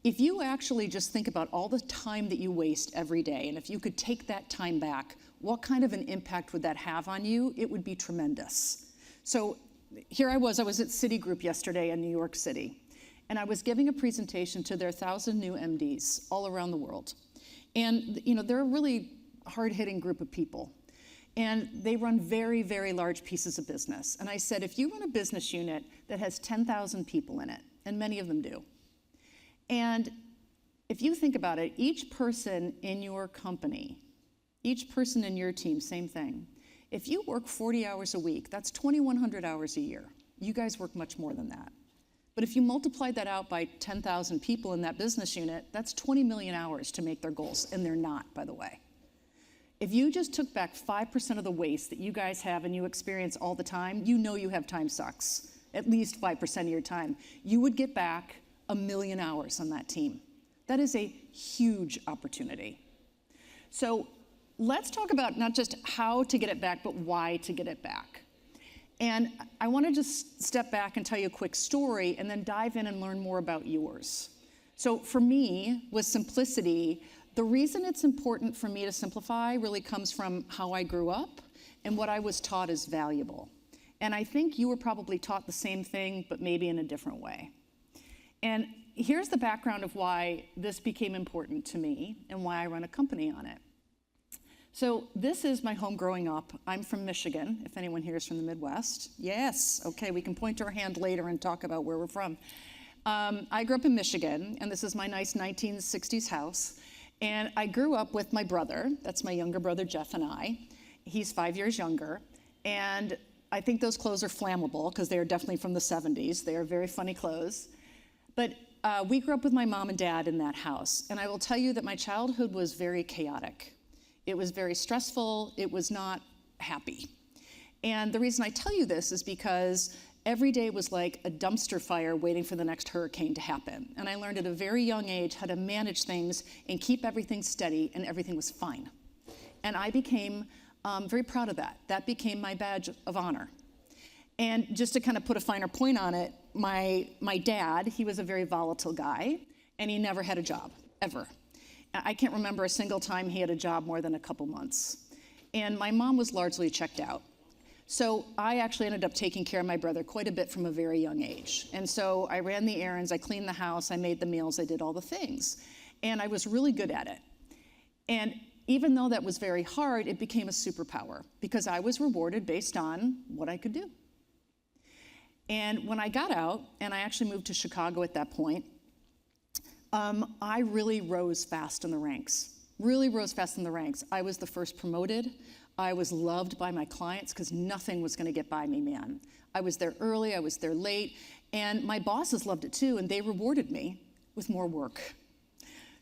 if you actually just think about all the time that you waste every day, and if you could take that time back, what kind of an impact would that have on you? It would be tremendous. So here I was at Citigroup yesterday in New York City, and I was giving a presentation to their 1,000 new MDs all around the world. And they're a really hard-hitting group of people. And they run very, very large pieces of business. And I said, if you run a business unit that has 10,000 people in it, and many of them do, and if you think about it, each person in your company, each person in your team, same thing. If you work 40 hours a week, that's 2,100 hours a year. You guys work much more than that. But if you multiply that out by 10,000 people in that business unit, that's 20 million hours to make their goals, and they're not, by the way. If you just took back 5% of the waste that you guys have and you experience all the time, you know you have time sucks, at least 5% of your time. You would get back 1 million hours on that team. That is a huge opportunity. So let's talk about not just how to get it back, but why to get it back. And I want to just step back and tell you a quick story and then dive in and learn more about yours. So for me, with simplicity, the reason it's important for me to simplify really comes from how I grew up and what I was taught is valuable. And I think you were probably taught the same thing, but maybe in a different way. And here's the background of why this became important to me and why I run a company on it. So this is my home growing up. I'm from Michigan, if anyone here is from the Midwest. Yes, okay, we can point to our hand later and talk about where we're from. I grew up in Michigan, and this is my nice 1960s house. And I grew up with my brother, that's my younger brother Jeff and I. He's 5 years younger. And I think those clothes are flammable because they are definitely from the 70s. They are very funny clothes. But we grew up with my mom and dad in that house. And I will tell you that my childhood was very chaotic. It was very stressful. It was not happy. And the reason I tell you this is because every day was like a dumpster fire waiting for the next hurricane to happen. And I learned at a very young age how to manage things and keep everything steady, and everything was fine. And I became very proud of that. That became my badge of honor. And just to kind of put a finer point on it, my dad, he was a very volatile guy, and he never had a job, ever. I can't remember a single time he had a job more than a couple months. And my mom was largely checked out. So I actually ended up taking care of my brother quite a bit from a very young age. And so I ran the errands, I cleaned the house, I made the meals, I did all the things. And I was really good at it. And even though that was very hard, it became a superpower because I was rewarded based on what I could do. And when I got out, and I actually moved to Chicago at that point, I really rose fast in the ranks. Really rose fast in the ranks. I was the first promoted. I was loved by my clients because nothing was going to get by me, man. I was there early, I was there late, and my bosses loved it too, and they rewarded me with more work.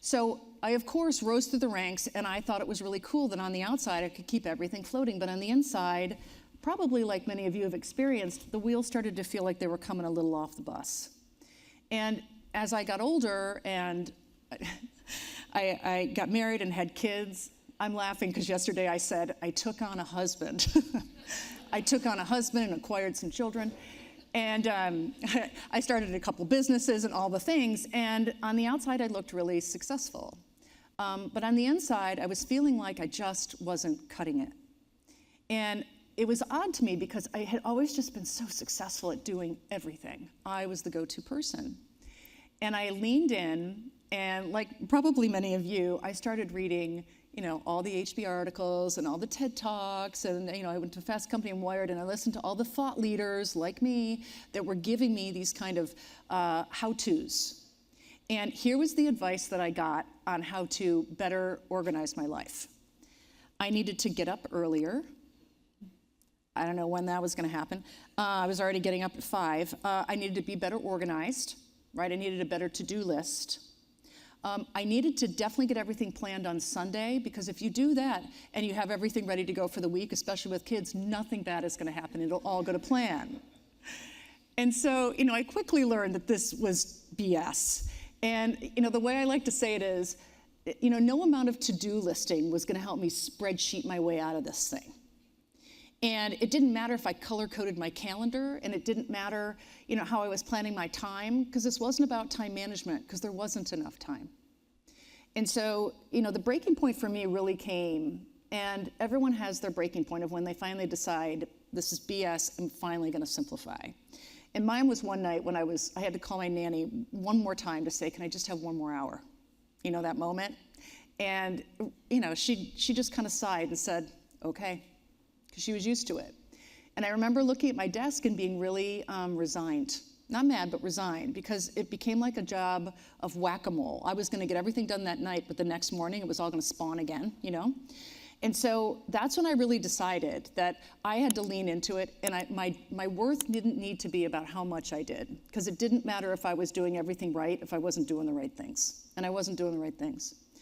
So I, of course, rose through the ranks, and I thought it was really cool that on the outside I could keep everything floating, but on the inside, probably like many of you have experienced, the wheels started to feel like they were coming a little off the bus. And as I got older and I got married and had kids, I'm laughing because yesterday I said I took on a husband. I took on a husband and acquired some children. And I started a couple businesses and all the things. And on the outside, I looked really successful. But on the inside, I was feeling like I just wasn't cutting it. And it was odd to me because I had always just been so successful at doing everything. I was the go-to person. And I leaned in, and like probably many of you, I started reading all the HB articles and all the TED Talks, and I went to Fast Company and Wired, and I listened to all the thought leaders like me that were giving me these kind of how-tos. And here was the advice that I got on how to better organize my life. I needed to get up earlier. I don't know when that was going to happen. I was already getting up at 5. I needed to be better organized, right? I needed a better to-do list. I needed to definitely get everything planned on Sunday, because if you do that and you have everything ready to go for the week, especially with kids, nothing bad is going to happen. It'll all go to plan. And so, I quickly learned that this was BS. And, the way I like to say it is, no amount of to-do listing was going to help me spreadsheet my way out of this thing. And it didn't matter if I color-coded my calendar, and it didn't matter, how I was planning my time, because this wasn't about time management, because there wasn't enough time. And so, the breaking point for me really came, and everyone has their breaking point of when they finally decide, this is BS, I'm finally gonna simplify. And mine was one night when I had to call my nanny one more time to say, can I just have one more hour? That moment. And, she just kind of sighed and said, okay, because she was used to it. And I remember looking at my desk and being really resigned. Not mad, but resigned, because it became like a job of whack-a-mole. I was gonna get everything done that night, but the next morning it was all gonna spawn again, And so that's when I really decided that I had to lean into it, and my worth didn't need to be about how much I did, because it didn't matter if I was doing everything right if I wasn't doing the right things, and I wasn't doing the right things.